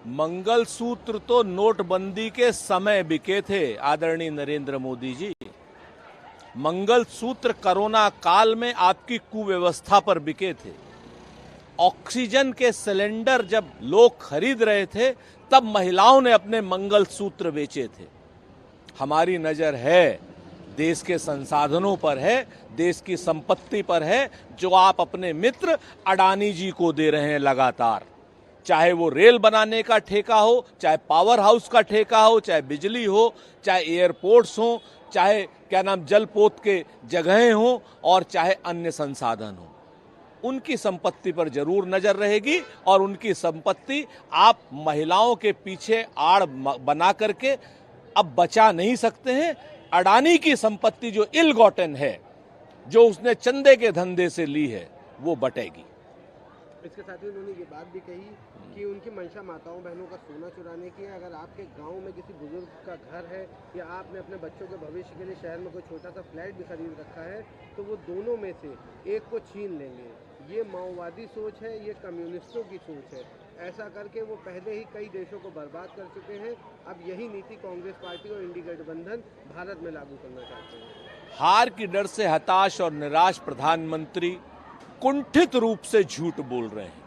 मंगलसूत्र तो नोटबंदी के समय बिके थे आदरणीय नरेंद्र मोदी जी। मंगलसूत्र कोरोना काल में आपकी कुव्यवस्था पर बिके थे। ऑक्सीजन के सिलेंडर जब लोग खरीद रहे थे तब महिलाओं ने अपने मंगलसूत्र बेचे थे। हमारी नजर है देश के संसाधनों पर है, देश की संपत्ति पर है, जो आप अपने मित्र अडानी जी को दे रहे हैं लगातार। चाहे वो रेल बनाने का ठेका हो, चाहे पावर हाउस का ठेका हो, चाहे बिजली हो, चाहे एयरपोर्ट्स हो, चाहे जलपोत के जगहें हो, और चाहे अन्य संसाधन हो, उनकी संपत्ति पर जरूर नजर रहेगी। और उनकी संपत्ति आप महिलाओं के पीछे आड़ बना करके अब बचा नहीं सकते हैं। अडानी की संपत्ति जो इल गॉटन है, जो उसने चंदे के धंधे से ली है, वो बटेगी। इसके साथ ही उन्होंने ये बात भी कही कि उनकी मंशा माताओं बहनों का सोना चुराने की है। अगर आपके गांव में किसी बुजुर्ग का घर है या आपने अपने बच्चों के भविष्य के लिए शहर में कोई छोटा सा फ्लैट भी खरीद रखा है, तो वो दोनों में से एक को छीन लेंगे। ये माओवादी सोच है, ये कम्युनिस्टों की सोच है। ऐसा करके वो पहले ही कई देशों को बर्बाद कर चुके हैं। अब यही नीति कांग्रेस पार्टी और इंडी गठबंधन भारत में लागू करना चाहते हैं। हार की डर से हताश और निराश प्रधानमंत्री कुंठित रूप से झूठ बोल रहे हैं।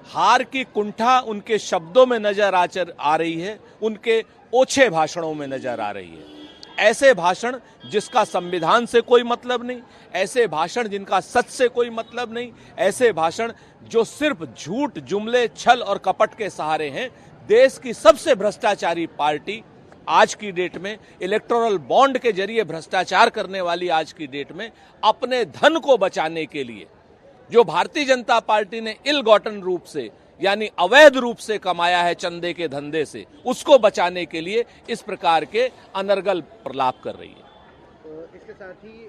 हार की कुंठा उनके शब्दों में नजर आ रही है, उनके ओछे भाषणों में नजर आ रही है। ऐसे भाषण जिसका संविधान से कोई मतलब नहीं, ऐसे भाषण जिनका सच से कोई मतलब नहीं, ऐसे भाषण जो सिर्फ झूठ, जुमले, छल और कपट के सहारे हैं। देश की सबसे भ्रष्टाचारी पार्टी आज की डेट में, इलेक्टोरल बॉन्ड के जरिए भ्रष्टाचार करने वाली आज की डेट में, अपने धन को बचाने के लिए जो भारतीय जनता पार्टी ने इल गॉटन रूप से यानी अवैध रूप से कमाया है चंदे के धंधे से, उसको बचाने के लिए इस प्रकार के अनर्गल प्रलाप कर रही है। इसके साथ ही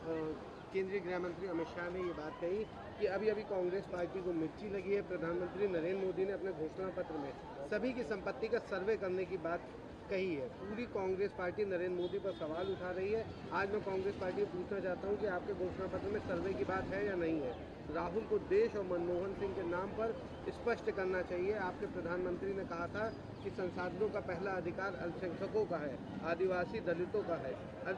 केंद्रीय गृह मंत्री अमित शाह ने ये बात कही कि अभी अभी कांग्रेस पार्टी को मिर्ची लगी है। प्रधानमंत्री नरेंद्र मोदी ने अपने घोषणा पत्र में सभी की संपत्ति का सर्वे करने की बात कही है। पूरी कांग्रेस पार्टी नरेंद्र मोदी पर सवाल उठा रही है। आज मैं कांग्रेस पार्टी को पूछना चाहता हूं कि आपके घोषणा पत्र में सर्वे की बात है या नहीं है। राहुल को देश और मनमोहन सिंह के नाम पर स्पष्ट करना चाहिए। आपके प्रधानमंत्री ने कहा था कि संसाधनों का पहला अधिकार अल्पसंख्यकों का है, आदिवासी दलितों का है,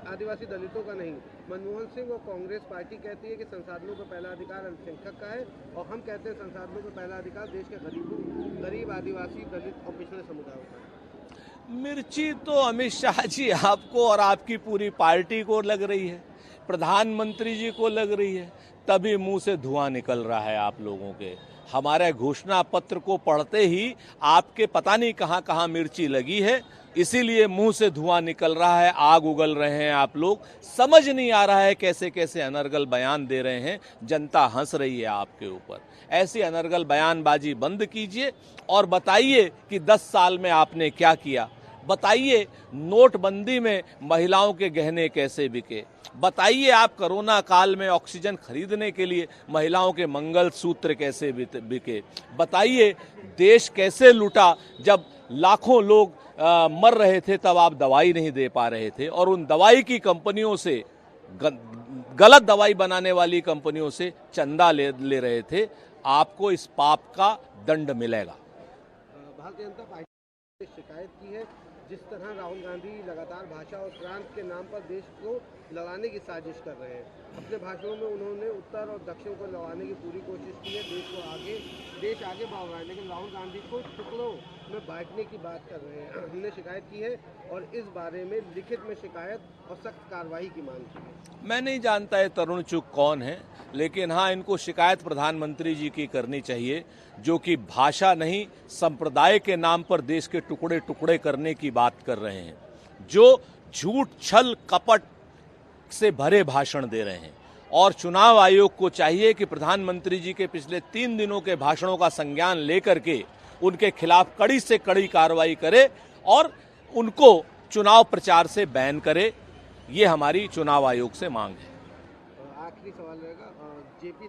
आदिवासी दलितों का नहीं। मनमोहन सिंह और कांग्रेस पार्टी कहती है कि संसाधनों का पहला अधिकार अल्पसंख्यक का है, और हम कहते हैं संसाधनों का पहला अधिकार देश के गरीब, आदिवासी, दलित और पिछड़े समुदायों का है। मिर्ची तो अमित शाह जी आपको और आपकी पूरी पार्टी को लग रही है, प्रधानमंत्री जी को लग रही है, तभी मुंह से धुआं निकल रहा है आप लोगों के। हमारे घोषणा पत्र को पढ़ते ही आपके पता नहीं कहां कहां मिर्ची लगी है, इसीलिए मुंह से धुआं निकल रहा है, आग उगल रहे हैं आप लोग। समझ नहीं आ रहा है कैसे कैसे अनर्गल बयान दे रहे हैं, जनता हंस रही है आपके ऊपर। ऐसी अनर्गल बयानबाजी बंद कीजिए और बताइए कि 10 साल में आपने क्या किया। बताइए नोटबंदी में महिलाओं के गहने कैसे बिके। बताइए आप कोरोना काल में ऑक्सीजन खरीदने के लिए महिलाओं के मंगलसूत्र कैसे बिके। बताइए देश कैसे लूटा जब लाखों लोग मर रहे थे, तब आप दवाई नहीं दे पा रहे थे और उन दवाई की कंपनियों से, गलत दवाई बनाने वाली कंपनियों से चंदा ले रहे थे। आपको इस पाप का दंड मिलेगा। भारतीय जनता पार्टी ने शिकायत की है जिस तरह राहुल गांधी लगातार भाषा और प्रांत के नाम पर देश को लड़ाने की साजिश कर रहे हैं। अपने भाषणों में उन्होंने उत्तर और दक्षिण को लड़ाने की पूरी कोशिश की है। देश आगे बढ़ रहा है, लेकिन राहुल गांधी को टुकड़ों में बांटने की बात कर रहे हैं। हमने शिकायत की है और इस बारे में लिखित में शिकायत और सख्त कार्रवाई की मांग की है। मैं नहीं जानता है तरुण चुग कौन है, लेकिन हाँ, इनको शिकायत प्रधानमंत्री जी की करनी चाहिए, जो कि भाषा नहीं संप्रदाय के नाम पर देश के टुकड़े टुकड़े करने की बात कर रहे हैं, जो झूठ, छल, कपट से भरे भाषण दे रहे हैं। और चुनाव आयोग को चाहिए कि प्रधानमंत्री जी के पिछले 3 दिनों के भाषणों का संज्ञान लेकर के उनके खिलाफ कड़ी से कड़ी कार्रवाई करे और उनको चुनाव प्रचार से बैन करे। ये हमारी चुनाव आयोग से मांग है। आखिरी सवाल रहेगा, जेपी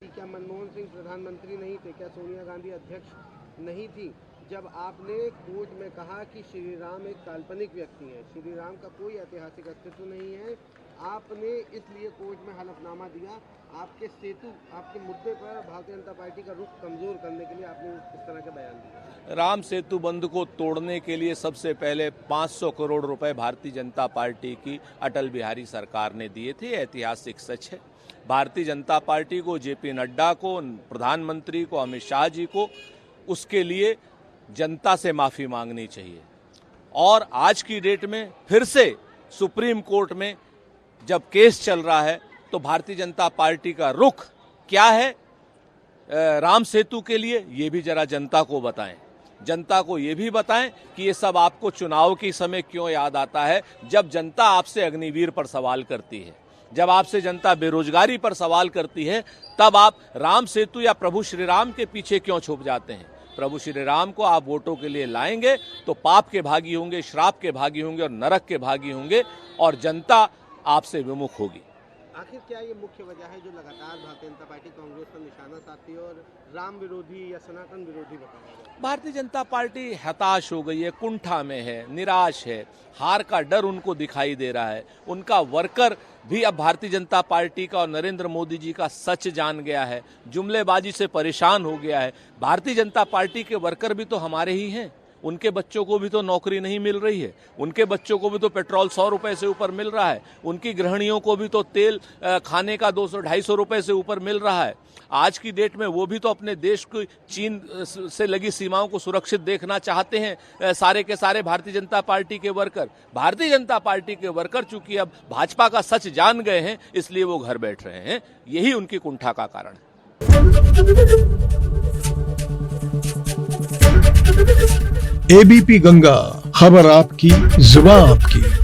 क्या मनमोहन सिंह प्रधानमंत्री नहीं थे? क्या सोनिया गांधी अध्यक्ष नहीं थी? जब आपने कोर्ट में कहा कि श्री राम एक काल्पनिक व्यक्ति हैं, श्री राम का कोई ऐतिहासिक अस्तित्व नहीं है, आपने इसलिए कोर्ट में हलफनामा दिया, आपके सेतु, आपके मुद्दे पर भारतीय जनता पार्टी का रुख कमजोर करने के लिए आपने इस तरह के बयान दिए। राम सेतु बंध को तोड़ने के लिए सबसे पहले 500 करोड़ रुपए भारतीय जनता पार्टी की अटल बिहारी सरकार ने दिए थे। ऐतिहासिक सच है। भारतीय जनता पार्टी को, जेपी नड्डा को, प्रधानमंत्री को, अमित शाह जी को उसके लिए जनता से माफी मांगनी चाहिए। और आज की डेट में फिर से सुप्रीम कोर्ट में जब केस चल रहा है तो भारतीय जनता पार्टी का रुख क्या है राम सेतु के लिए, ये भी जरा जनता को बताएं। जनता को ये भी बताएं कि ये सब आपको चुनाव के समय क्यों याद आता है, जब जनता आपसे अग्निवीर पर सवाल करती है, जब आपसे जनता बेरोजगारी पर सवाल करती है, तब आप राम सेतु या प्रभु श्री राम के पीछे क्यों छुप जाते हैं। प्रभु श्री राम को आप वोटों के लिए लाएंगे तो पाप के भागी होंगे, श्राप के भागी होंगे और नरक के भागी होंगे और जनता आपसे विमुख होगी। आखिर क्या ये मुख्य वजह है जो लगातार भारतीय जनता पार्टी कांग्रेस पर निशाना साधती है और राम विरोधी या सनातन विरोधी बताया जाता है? भारतीय जनता पार्टी हताश हो गई है, कुंठा में है, निराश है, हार का डर उनको दिखाई दे रहा है। उनका वर्कर भी अब भारतीय जनता पार्टी का और नरेंद्र मोदी जी का सच जान गया है, जुमलेबाजी से परेशान हो गया है। भारतीय जनता पार्टी के वर्कर भी तो हमारे ही हैं, उनके बच्चों को भी तो नौकरी नहीं मिल रही है, उनके बच्चों को भी तो पेट्रोल 100 रुपए से ऊपर मिल रहा है, उनकी गृहिणियों को भी तो तेल खाने का 200-250 रुपए से ऊपर मिल रहा है। आज की डेट में वो भी तो अपने देश को चीन से लगी सीमाओं को सुरक्षित देखना चाहते हैं। सारे के सारे भारतीय जनता पार्टी के वर्कर, भारतीय जनता पार्टी के वर्कर चूंकि अब भाजपा का सच जान गए हैं, इसलिए वो घर बैठ रहे हैं। यही उनकी कुंठा का कारण है। एबीपी गंगा, खबर आपकी, जुबान आपकी।